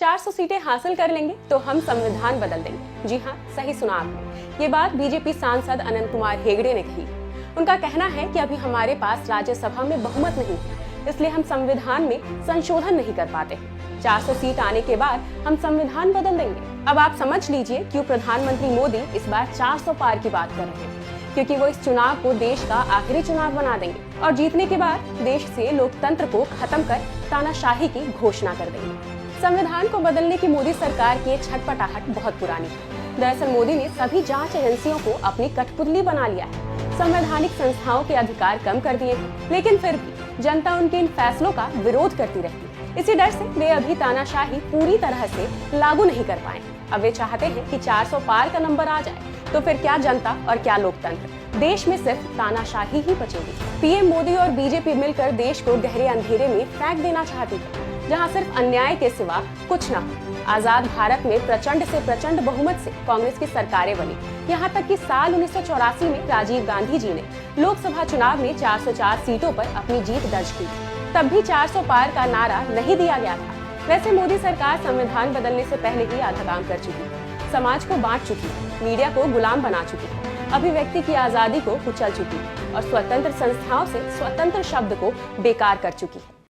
400 सीटें हासिल कर लेंगे तो हम संविधान बदल देंगे। जी हाँ, सही सुना आपने। ये बात बीजेपी सांसद अनंत कुमार हेगड़े ने कही। उनका कहना है कि अभी हमारे पास राज्यसभा में बहुमत नहीं है, इसलिए हम संविधान में संशोधन नहीं कर पाते। 400 सीट आने के बाद हम संविधान बदल देंगे। अब आप समझ लीजिए क्यों प्रधानमंत्री मोदी इस बार 400 पार की बात कर रहे हैं, क्योंकि वो इस चुनाव को देश का आखिरी चुनाव बना देंगे और जीतने के बाद देश से लोकतंत्र को खत्म कर तानाशाही की घोषणा कर देंगे। संविधान को बदलने की मोदी सरकार की छटपटाहट बहुत पुरानी है। दरअसल मोदी ने सभी जांच एजेंसियों को अपनी कठपुतली बना लिया है। संवैधानिक संस्थाओं के अधिकार कम कर दिए, लेकिन फिर भी जनता उनके इन फैसलों का विरोध करती रहती है। इसी डर से वे अभी तानाशाही पूरी तरह से लागू नहीं कर पाए। अब वे चाहते हैं कि 400 पार का नंबर आ जाए, तो फिर क्या जनता और क्या लोकतंत्र, देश में सिर्फ तानाशाही ही बचेगी। पीएम मोदी और बीजेपी मिलकर देश को गहरे अंधेरे में फेंक देना चाहती है, जहां सिर्फ अन्याय के सिवा कुछ न हो। आजाद भारत में प्रचंड से प्रचंड बहुमत से कांग्रेस की सरकारें बनी। यहां तक कि साल 1984 में राजीव गांधी जी ने लोकसभा चुनाव में 404 सीटों पर अपनी जीत दर्ज की। तब भी 400 पार का नारा नहीं दिया गया था। वैसे मोदी सरकार संविधान बदलने से पहले ही आधा काम कर चुकी है। समाज को बांट चुकी है, मीडिया को गुलाम बना चुकी है, अभिव्यक्ति की आजादी को कुचल चुकी है और स्वतंत्र संस्थाओं से स्वतंत्र शब्द को बेकार कर चुकी है।